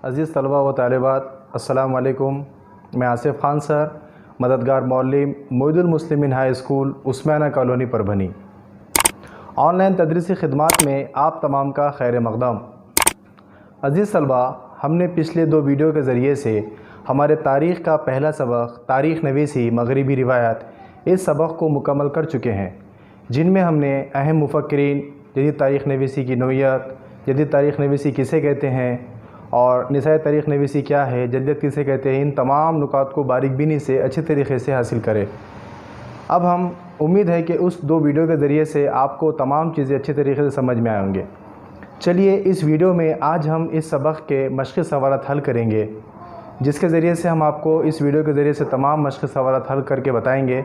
عزیز طلبہ و طالبات، السلام علیکم۔ میں آصف خان سر، مددگار معلم، Moeed Almuslimeen high school, Osmania colony Parbhani. Online تدریسی خدمات میں آپ تمام کا خیر مقدم۔ عزیز طلبہ، ہم نے پچھلے 2 ویڈیو کے ذریعے سے ہمارے تاریخ کا پہلا سبق تاریخ نویسی مغربی روایت اس سبق کو مکمل کر چکے ہیں، جن میں ہم نے اہم مفکرین، جدید تاریخ نویسی کی نوعیت، جدید تاریخ نویسی کسے کہتے ہیں اور نسائی تاریخ نویسی کیا ہے، جدید کسے کہتے ہیں، ان تمام نکات کو باریک بینی سے اچھی طریقے سے حاصل کرے۔ اب ہم امید ہے کہ اس 2 ویڈیو کے ذریعے سے آپ کو تمام چیزیں اچھی طریقے سے سمجھ میں آئیں گے۔ چلیے اس ویڈیو میں آج ہم اس سبق کے مشقی سوالات حل کریں گے، جس کے ذریعے سے ہم آپ کو اس ویڈیو کے ذریعے سے تمام مشقی سوالات حل کر کے بتائیں گے۔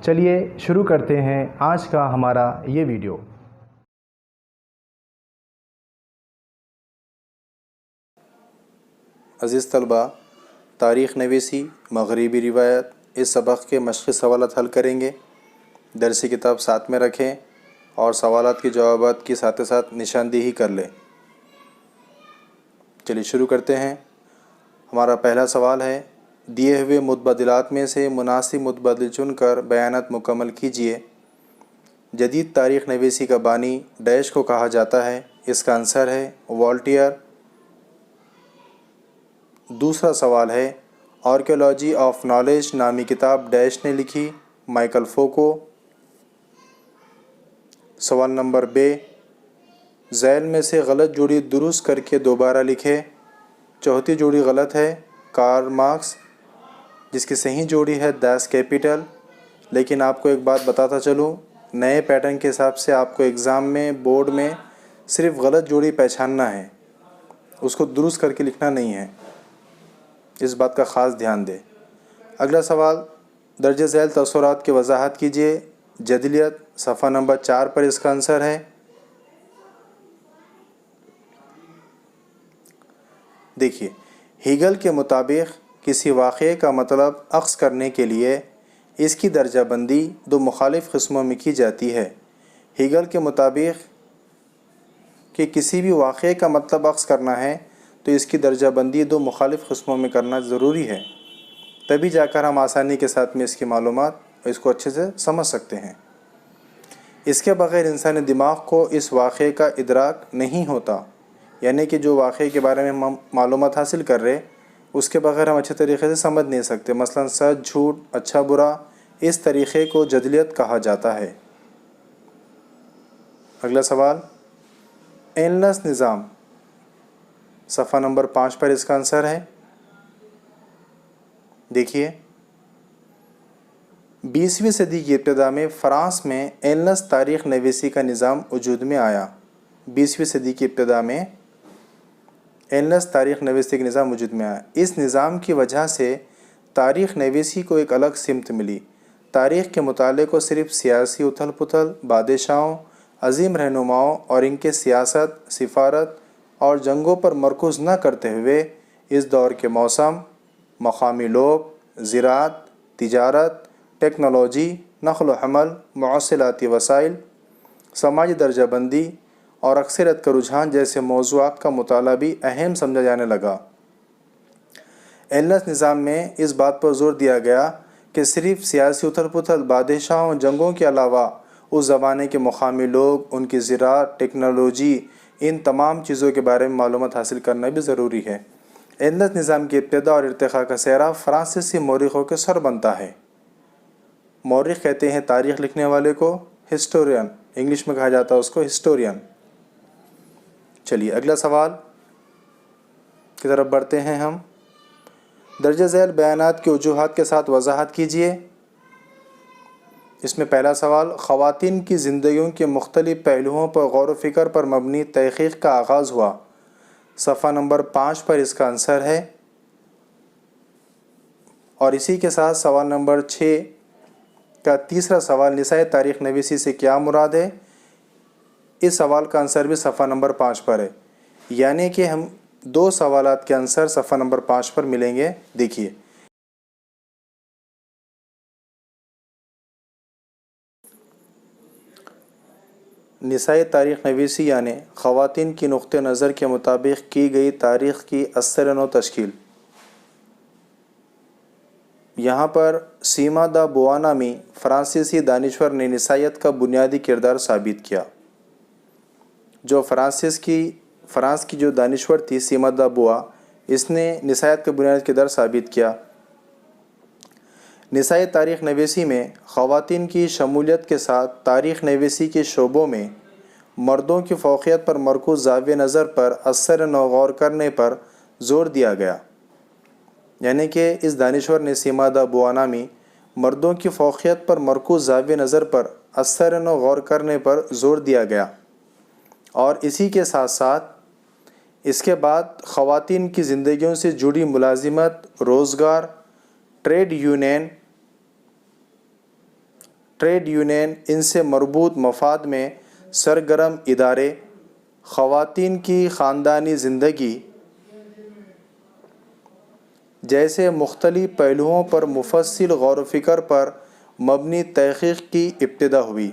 چلیے شروع کرتے ہیں آج کا ہمارا یہ ویڈیو۔ عزیز طلبہ، تاریخ نویسی مغربی روایت اس سبق کے مشقی سوالات حل کریں گے۔ درسی کتاب ساتھ میں رکھیں اور سوالات کے جوابات کی ساتھ ساتھ نشاندہی کر لیں۔ چلیے شروع کرتے ہیں۔ ہمارا پہلا سوال ہے، دیے ہوئے متبادلات میں سے مناسب متبادل چن کر بیانات مکمل کیجیے۔ جدید تاریخ نویسی کا بانی ڈیش کو کہا جاتا ہے؟ اس کا آنسر ہے والٹیر۔ دوسرا سوال ہے، آرکیولوجی آف نالج نامی کتاب ڈیش نے لکھی؟ مائیکل فوکو۔ سوال نمبر ب، ذیل میں سے غلط جوڑی درست کر کے دوبارہ لکھے۔ چوتھی جوڑی غلط ہے، کارل مارکس، جس کی صحیح جوڑی ہے داس کیپیٹل۔ لیکن آپ کو ایک بات بتاتا چلوں، نئے پیٹرن کے حساب سے آپ کو ایگزام میں بورڈ میں صرف غلط جوڑی پہچاننا ہے، اس کو درست کر کے لکھنا نہیں ہے، اس بات کا خاص دھیان دیں۔ اگلا سوال، درج ذیل تصورات کی وضاحت کیجیے۔ جدلیت صفحہ نمبر 4 پر اس کا آنسر ہے۔ دیکھیے، ہیگل کے مطابق کسی واقعے کا مطلب اخذ کرنے کے لیے اس کی درجہ بندی 2 مخالف قسموں میں کی جاتی ہے۔ ہیگل کے مطابق کہ کسی بھی واقعے کا مطلب اخذ کرنا ہے تو اس کی درجہ بندی 2 مخالف قسموں میں کرنا ضروری ہے، تبھی جا کر ہم آسانی کے ساتھ میں اس کی معلومات اور اس کو اچھے سے سمجھ سکتے ہیں۔ اس کے بغیر انسانی دماغ کو اس واقعے کا ادراک نہیں ہوتا، یعنی کہ جو واقعے کے بارے میں ہم معلومات حاصل کر رہے اس کے بغیر ہم اچھے طریقے سے سمجھ نہیں سکتے۔ مثلا سچ، جھوٹ، اچھا برا، اس طریقے کو جدلیت کہا جاتا ہے۔ اگلا سوال، اینلس نظام صفحہ نمبر 5 پر اس کا آنسر ہے۔ دیکھیے، 20ویں صدی کی ابتدا میں فرانس میں اینلس تاریخ نویسی کا نظام وجود میں آیا۔ 20ویں صدی کی ابتدا میں اینلس تاریخ نویسی کا نظام وجود میں آیا۔ اس نظام کی وجہ سے تاریخ نویسی کو ایک الگ سمت ملی۔ تاریخ کے مطالعے کو صرف سیاسی اتھل پتھل، بادشاہوں، عظیم رہنماؤں اور ان کے سیاست، سفارت اور جنگوں پر مرکوز نہ کرتے ہوئے اس دور کے موسم، مقامی لوگ، زراعت، تجارت، ٹیکنالوجی، نقل و حمل، مواصلاتی وسائل، سماجی درجہ بندی اور اکثریت کا رجحان جیسے موضوعات کا مطالعہ بھی اہم سمجھا جانے لگا۔ اینلس نظام میں اس بات پر زور دیا گیا کہ صرف سیاسی اتھل پتھل، بادشاہوں، جنگوں کے علاوہ اس زمانے کے مقامی لوگ، ان کی زراعت، ٹیکنالوجی، ان تمام چیزوں کے بارے میں معلومات حاصل کرنا بھی ضروری ہے۔ اینلس نظام کی ابتدا اور ارتقاء کا سہرا فرانسیسی مورخوں کے سر بنتا ہے۔ مورخ کہتے ہیں تاریخ لکھنے والے کو، ہسٹورین، انگلش میں کہا جاتا ہے اس کو ہسٹورین۔ چلیے اگلا سوال کی طرف بڑھتے ہیں ہم۔ درج ذیل بیانات کی وجوہات کے ساتھ وضاحت کیجیے۔ اس میں پہلا سوال، خواتین کی زندگیوں کے مختلف پہلوؤں پر غور و فکر پر مبنی تحقیق کا آغاز ہوا۔ صفحہ نمبر 5 پر اس کا آنسر ہے۔ اور اسی کے ساتھ سوال نمبر 6 کا تیسرا سوال، نسائی تاریخ نویسی سے کیا مراد ہے؟ اس سوال کا آنسر بھی صفحہ نمبر 5 پر ہے، یعنی کہ ہم 2 سوالات کے آنسر صفحہ نمبر 5 پر ملیں گے۔ دیکھیے، نسائی تاریخ نویسی یعنی خواتین کی نقطہ نظر کے مطابق کی گئی تاریخ کی اثر نو تشکیل۔ یہاں پر سیما دا بوا نامی فرانسیسی دانشور نے نسائیت کا بنیادی کردار ثابت کیا۔ جو فرانس کی جو دانشور تھی سیما دا بوا، اس نے نسائیت کا بنیادی کردار ثابت کیا۔ نسائی تاریخ نویسی میں خواتین کی شمولیت کے ساتھ تاریخ نویسی کے شعبوں میں مردوں کی فوقیت پر مرکوز زاویہ نظر پر اثر نو غور کرنے پر زور دیا گیا۔ یعنی کہ اس دانشور نے سیما دا بوا نامی مردوں کی فوقیت پر مرکوز زاویہ نظر پر اثر نو غور کرنے پر زور دیا گیا، اور اسی کے ساتھ ساتھ اس کے بعد خواتین کی زندگیوں سے جڑی ملازمت، روزگار، ٹریڈ یونین ان سے مربوط مفاد میں سرگرم ادارے، خواتین کی خاندانی زندگی جیسے مختلف پہلوؤں پر مفصل غور و فکر پر مبنی تحقیق کی ابتدا ہوئی۔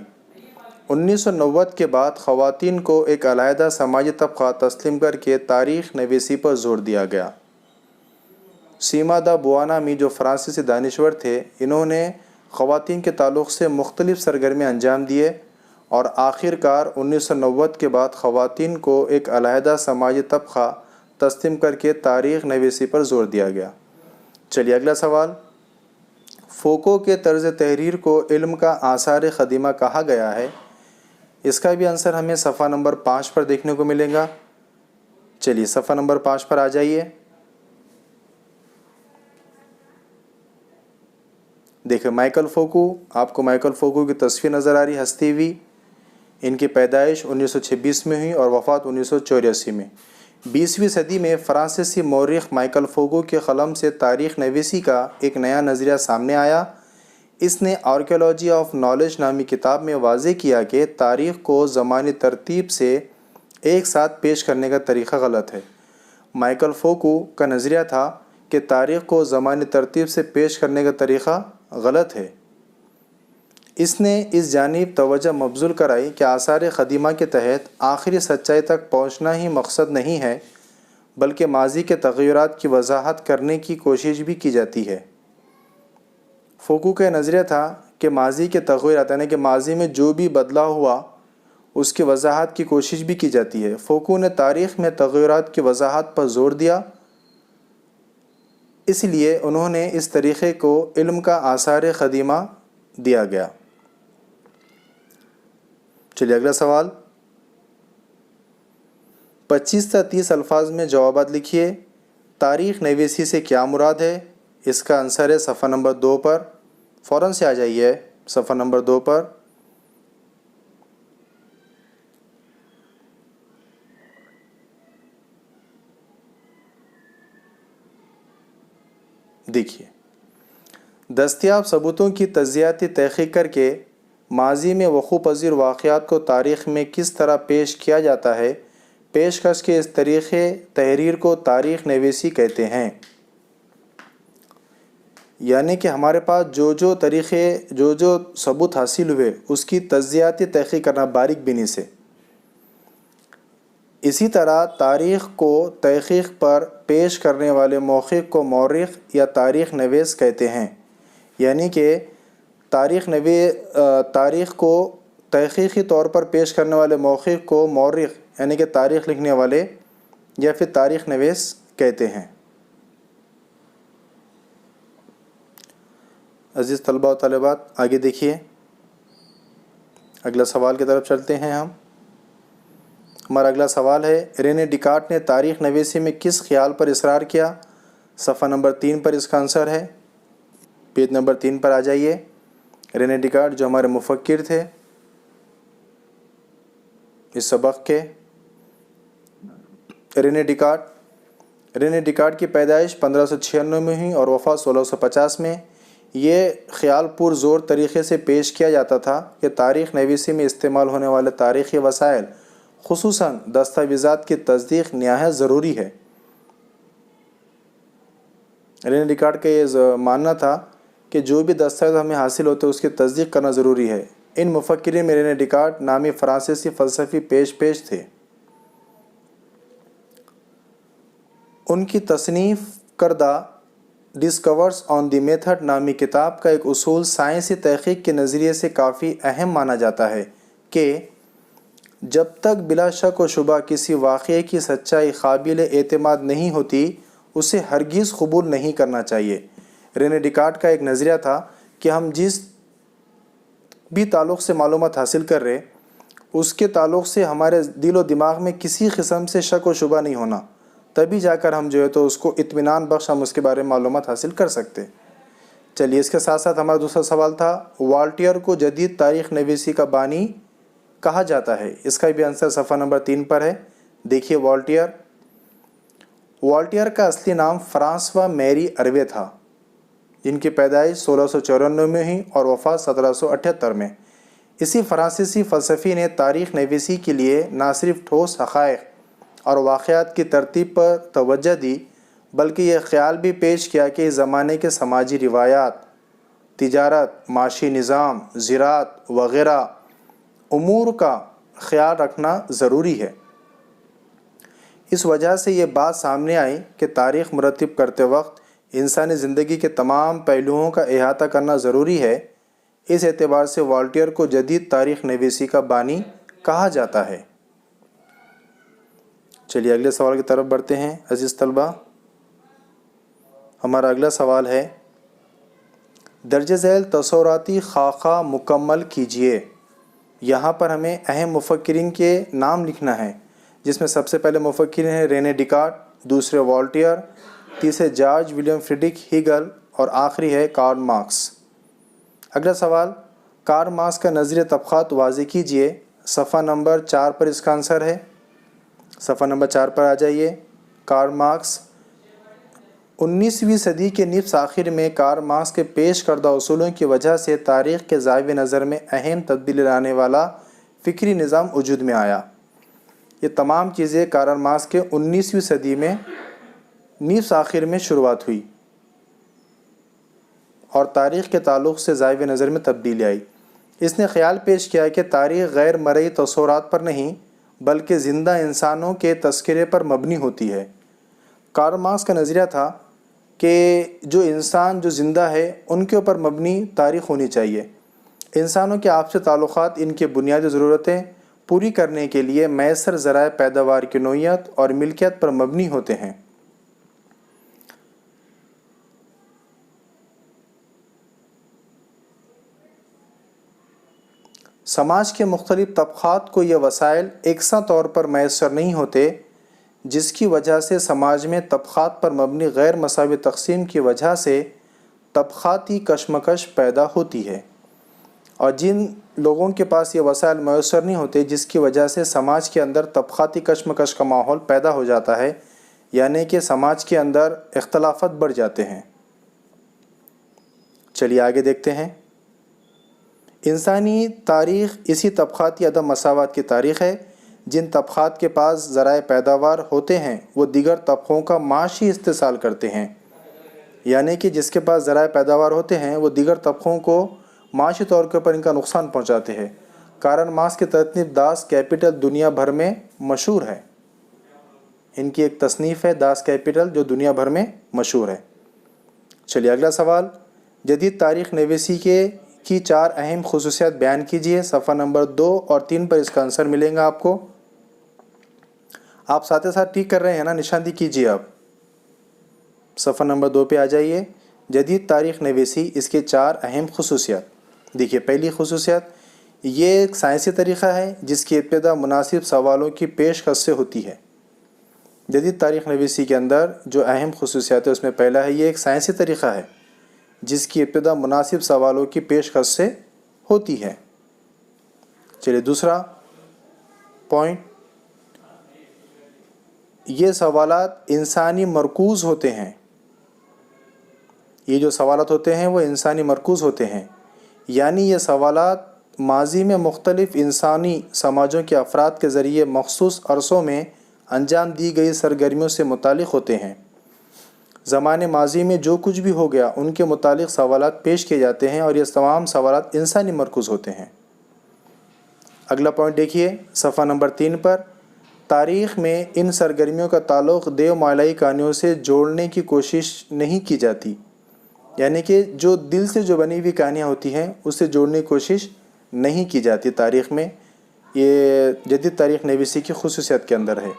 1990 کے بعد خواتین کو ایک علیحدہ سماجی طبقہ تسلیم کر کے تاریخ نویسی پر زور دیا گیا۔ سیما دا بوا نامی جو فرانسیسی دانشور تھے، انہوں نے خواتین کے تعلق سے مختلف سرگرمیاں انجام دیے، اور آخر کار 1990 کے بعد خواتین کو ایک علیحدہ سماجی طبقہ تسلیم کر کے تاریخ نویسی پر زور دیا گیا۔ چلیے اگلا سوال۔ فوکو کے طرز تحریر کو علم کا آثار قدیمہ کہا گیا ہے۔ اس کا بھی آنسر ہمیں صفحہ نمبر 5 پر دیکھنے کو ملے گا۔ چلیے صفحہ نمبر 5 پر آ جائیے۔ دیکھیں مائیکل فوکو، آپ کو مائیکل فوکو کی تصویر نظر آ رہی ہستی ہوئی۔ ان کی پیدائش 1926 میں ہوئی اور وفات 1984 میں۔ 20ویں صدی میں فرانسیسی مورخ مائیکل فوکو کے قلم سے تاریخ نویسی کا ایک نیا نظریہ سامنے آیا۔ اس نے آرکیالوجی آف نالج نامی کتاب میں واضح کیا کہ تاریخ کو زمانی ترتیب سے ایک ساتھ پیش کرنے کا طریقہ غلط ہے۔ مائیکل فوکو کا نظریہ تھا کہ تاریخ کو زمانی ترتیب سے پیش کرنے کا طریقہ غلط ہے۔ اس نے اس جانب توجہ مبذول کرائی کہ آثار قدیمہ کے تحت آخری سچائی تک پہنچنا ہی مقصد نہیں ہے، بلکہ ماضی کے تغیرات کی وضاحت کرنے کی کوشش بھی کی جاتی ہے۔ فوکو کا نظریہ تھا کہ ماضی کے تغیرات یعنی کہ ماضی میں جو بھی بدلاؤ ہوا اس کی وضاحت کی کوشش بھی کی جاتی ہے۔ فوکو نے تاریخ میں تغیرات کی وضاحت پر زور دیا، اس لیے انہوں نے اس طریقے کو علم کا آثار قدیمہ دیا گیا۔ چلیے اگلا سوال۔ 25 تا 30 الفاظ میں جوابات لکھیے۔ تاریخ نویسی سے کیا مراد ہے؟ اس کا آنسر ہے صفحہ نمبر 2 پر۔ فوراً سے آ جائیے صفحہ نمبر 2 پر۔ دیکھیے، دستیاب ثبوتوں کی تجزیاتی تحقیق کر کے ماضی میں وقوع پذیر واقعات کو تاریخ میں کس طرح پیش کیا جاتا ہے، پیشکش کے اس طریقے تحریر کو تاریخ نویسی کہتے ہیں۔ یعنی کہ ہمارے پاس جو ثبوت حاصل ہوئے اس کی تجزیاتی تحقیق کرنا باریک بینی سے۔ اسی طرح تاریخ کو تحقیق پر پیش کرنے والے موقف کو مورخ یا تاریخ نویس کہتے ہیں۔ یعنی کہ تاریخ کو تحقیقی طور پر پیش کرنے والے موقف کو مورخ یعنی کہ تاریخ لکھنے والے یا پھر تاریخ نویس کہتے ہیں۔ عزیز طلباء و طالبات، آگے دیکھیے، اگلا سوال کی طرف چلتے ہیں ہم۔ ہمارا اگلا سوال ہے، رینے ڈیکارٹ نے تاریخ نویسی میں کس خیال پر اصرار کیا؟ صفحہ نمبر 3 پر اس کا آنسر ہے۔ پیج نمبر 3 پر آ جائیے۔ رینے ڈیکارٹ جو ہمارے مفکر تھے اس سبق کے، رینے ڈیکارٹ کی پیدائش 1596 میں ہوئی اور وفات 1650 میں۔ یہ خیال پر زور طریقے سے پیش کیا جاتا تھا کہ تاریخ نویسی میں استعمال ہونے والے تاریخی وسائل خصوصاً دستاویزات کی تصدیق نہایت ضروری ہے۔ رینے ڈیکارٹ کا یہ ماننا تھا کہ جو بھی دستاویز ہمیں حاصل ہوتے ہیں اس کی تصدیق کرنا ضروری ہے۔ ان مفکرین میں رینے ڈیکارٹ نامی فرانسیسی فلسفی پیش تھے۔ ان کی تصنیف کردہ ڈسکورس آن دی میتھڈ نامی کتاب کا ایک اصول سائنسی تحقیق کے نظریے سے کافی اہم مانا جاتا ہے کہ جب تک بلا شک و شبہ کسی واقعے کی سچائی قابل اعتماد نہیں ہوتی اسے ہرگز قبول نہیں کرنا چاہیے۔ رینے ڈیکارٹ کا ایک نظریہ تھا کہ ہم جس بھی تعلق سے معلومات حاصل کر رہے اس کے تعلق سے ہمارے دل و دماغ میں کسی قسم سے شک و شبہ نہیں ہونا، تبھی جا کر ہم جو ہے تو اس کو اطمینان بخش ہم اس کے بارے میں معلومات حاصل کر سکتے۔ چلیے اس کے ساتھ ساتھ ہمارا دوسرا سوال تھا والٹیئر کو جدید تاریخ نویسی کا بانی کہا جاتا ہے۔ اس کا بھی آنسر صفحہ نمبر 3 پر ہے۔ دیکھیے والٹیئر کا اصلی نام فرانسوا میری اروے تھا، جن کی پیدائش 1694 میں ہوئی اور وفات 1778 میں۔ اسی فرانسیسی فلسفی نے تاریخ نویسی کے لیے نہ صرف ٹھوس حقائق اور واقعات کی ترتیب پر توجہ دی بلکہ یہ خیال بھی پیش کیا کہ اس زمانے کے سماجی روایات، تجارت، معاشی نظام، زراعت وغیرہ امور کا خیال رکھنا ضروری ہے۔ اس وجہ سے یہ بات سامنے آئی کہ تاریخ مرتب کرتے وقت انسانی زندگی کے تمام پہلوؤں کا احاطہ کرنا ضروری ہے۔ اس اعتبار سے والٹیئر کو جدید تاریخ نویسی کا بانی کہا جاتا ہے۔ چلیے اگلے سوال کی طرف بڑھتے ہیں عزیز طلبہ۔ ہمارا اگلا سوال ہے درج ذیل تصوراتی خاکہ مکمل کیجیے۔ یہاں پر ہمیں اہم مفکرین کے نام لکھنا ہے، جس میں سب سے پہلے مفکرین ہیں رینے ڈیکارٹ، دوسرے والٹیئر، تیسرے جارج ولیم فریڈرک ہیگل اور آخری ہے کارل مارکس۔ اگلا سوال کارل مارکس کا نظریہ طبقات واضح کیجیے۔ صفحہ نمبر 4 پر اس کا آنسر ہے۔ صفحہ نمبر 4 پر آ جائیے۔ کارل مارکس 19ویں صدی کے نصف آخر میں کارل مارکس کے پیش کردہ اصولوں کی وجہ سے تاریخ کے زاویہ نظر میں اہم تبدیلی لانے والا فکری نظام وجود میں آیا۔ یہ تمام چیزیں کارل مارکس کے 19ویں صدی میں نصف آخر میں شروعات ہوئی اور تاریخ کے تعلق سے زاویہ نظر میں تبدیلی آئی۔ اس نے خیال پیش کیا کہ تاریخ غیر مرئی تصورات پر نہیں بلکہ زندہ انسانوں کے تذکرے پر مبنی ہوتی ہے۔ کارل مارکس کا نظریہ تھا کہ جو انسان جو زندہ ہے ان کے اوپر مبنی تاریخ ہونی چاہیے۔ انسانوں کے آپسی تعلقات ان کی بنیادی ضرورتیں پوری کرنے کے لیے میسر ذرائع پیداوار کی نوعیت اور ملکیت پر مبنی ہوتے ہیں۔ سماج کے مختلف طبقات کو یہ وسائل یکساں طور پر میسر نہیں ہوتے، جس کی وجہ سے سماج میں طبقات پر مبنی غیر مساوی تقسیم کی وجہ سے طبقاتی کشمکش پیدا ہوتی ہے، اور جن لوگوں کے پاس یہ وسائل میسر نہیں ہوتے جس کی وجہ سے سماج کے اندر طبقاتی کشمکش کا ماحول پیدا ہو جاتا ہے، یعنی کہ سماج کے اندر اختلافات بڑھ جاتے ہیں۔ چلیے آگے دیکھتے ہیں۔ انسانی تاریخ اسی طبقاتی عدم مساوات کی تاریخ ہے۔ جن طبقات کے پاس ذرائع پیداوار ہوتے ہیں وہ دیگر طبقوں کا معاشی استحصال کرتے ہیں، یعنی کہ جس کے پاس ذرائع پیداوار ہوتے ہیں وہ دیگر طبقوں کو معاشی طور کے اوپر ان کا نقصان پہنچاتے ہیں۔ کارل مارکس کی تصنیف داس کیپٹل دنیا بھر میں مشہور ہے۔ ان کی ایک تصنیف ہے داس کیپٹل جو دنیا بھر میں مشہور ہے۔ چلیے اگلا سوال جدید تاریخ نویسی کی 4 اہم خصوصیات بیان کیجیے۔ صفحہ نمبر 2 اور 3 پر اس کا آنسر ملیں گا آپ کو۔ آپ ساتھ ساتھ ٹھیک کر رہے ہیں نا، نشاندہی کیجیے آپ۔ صفحہ نمبر 2 پہ آ جائیے۔ جدید تاریخ نویسی، اس کے 4 اہم خصوصیات۔ دیکھیے پہلی خصوصیت، یہ ایک سائنسی طریقہ ہے جس کی ابتدا مناسب سوالوں کی پیشکش سے ہوتی ہے۔ جدید تاریخ نویسی کے اندر جو اہم خصوصیات ہے اس میں پہلا ہے یہ ایک سائنسی طریقہ ہے جس کی ابتدا مناسب سوالوں کی پیشکش سے ہوتی ہے۔ چلیے دوسرا پوائنٹ، یہ سوالات انسانی مرکوز ہوتے ہیں۔ یہ جو سوالات ہوتے ہیں وہ انسانی مرکوز ہوتے ہیں، یعنی یہ سوالات ماضی میں مختلف انسانی سماجوں کے افراد کے ذریعے مخصوص عرصوں میں انجام دی گئی سرگرمیوں سے متعلق ہوتے ہیں۔ زمانے ماضی میں جو کچھ بھی ہو گیا ان کے متعلق سوالات پیش کیے جاتے ہیں اور یہ تمام سوالات انسانی مرکوز ہوتے ہیں۔ اگلا پوائنٹ دیکھیے صفحہ نمبر 3 پر، تاریخ میں ان سرگرمیوں کا تعلق دیو مالائی کہانیوں سے جوڑنے کی کوشش نہیں کی جاتی، یعنی کہ جو دل سے جو بنی ہوئی کہانیاں ہوتی ہیں اس سے جوڑنے کی کوشش نہیں کی جاتی تاریخ میں. یہ جدید تاریخ نویسی کی خصوصیت کے اندر ہے.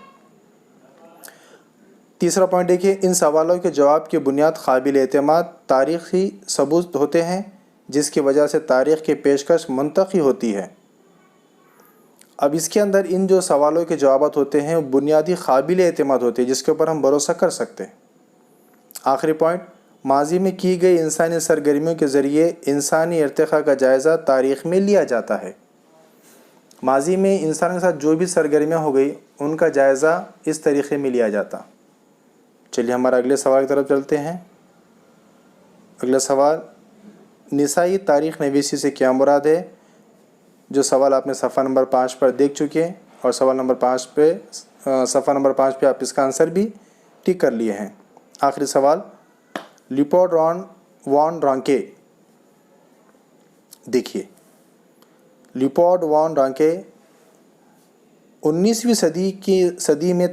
تیسرا پوائنٹ دیکھیے، ان سوالوں کے جواب کی بنیاد قابل اعتماد تاریخی ثبوت ہوتے ہیں جس کی وجہ سے تاریخ کی پیشکش منطقی ہوتی ہے. اب اس کے اندر ان جو سوالوں کے جوابات ہوتے ہیں بنیادی قابل اعتماد ہوتے ہیں جس کے اوپر ہم بھروسہ کر سکتے ہیں. آخری پوائنٹ، ماضی میں کی گئی انسانی سرگرمیوں کے ذریعے انسانی ارتقاء کا جائزہ تاریخ میں لیا جاتا ہے. ماضی میں انسان کے ساتھ جو بھی سرگرمیاں ہو گئی ان کا جائزہ اس طریقے میں لیا جاتا. چلیے ہمارا اگلے سوال کی طرف چلتے ہیں. اگلا سوال، نسائی تاریخ نویسی سے کیا مراد ہے؟ جو سوال آپ نے صفحہ نمبر 5 پر دیکھ چکے ہیں اور صفحہ نمبر 5 پہ آپ اس کا آنسر بھی ٹک کر لیے ہیں. آخری سوال، لیوپولڈ وان رانکے. دیکھیے لیوپولڈ وان رانکے 19ویں صدی میں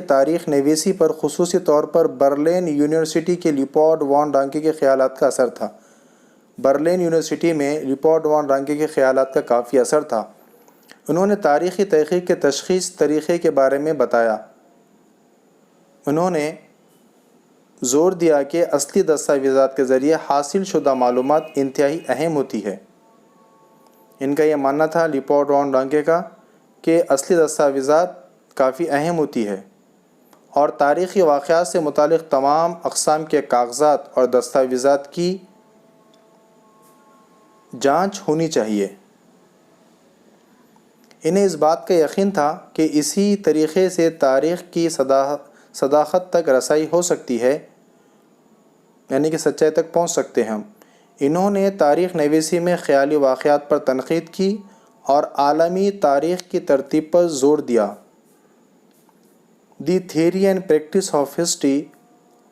تاریخ نویسی پر خصوصی طور پر برلن یونیورسٹی کے لیوپولڈ وان رانکے کے خیالات کا اثر تھا. برلن یونیورسٹی میں لیوپولڈ وان رانکے کے خیالات کا کافی اثر تھا. انہوں نے تاریخی تحقیق کے تشخیص طریقے کے بارے میں بتایا. انہوں نے زور دیا کہ اصلی دستاویزات کے ذریعے حاصل شدہ معلومات انتہائی اہم ہوتی ہے. ان کا یہ ماننا تھا لیوپولڈ وان رانکے کا کہ اصلی دستاویزات کافی اہم ہوتی ہے اور تاریخی واقعات سے متعلق تمام اقسام کے کاغذات اور دستاویزات کی جانچ ہونی چاہیے. انہیں اس بات کا یقین تھا کہ اسی طریقے سے تاریخ کی صداقت تک رسائی ہو سکتی ہے، یعنی کہ سچائی تک پہنچ سکتے ہیں ہم. انہوں نے تاریخ نویسی میں خیالی واقعات پر تنقید کی اور عالمی تاریخ کی ترتیب پر زور دیا. The theory and practice of history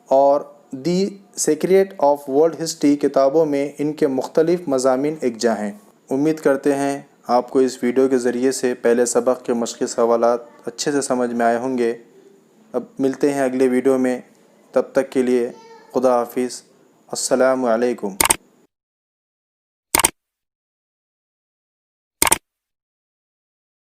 اور the secret of world history کتابوں میں ان کے مختلف مضامین یکجا ہیں. امید کرتے ہیں آپ کو اس ویڈیو کے ذریعے سے پہلے سبق کے مشقی سوالات اچھے سے سمجھ میں آئے ہوں گے. اب ملتے ہیں اگلے ویڈیو میں، تب تک کے لیے خدا حافظ. السلام علیکم.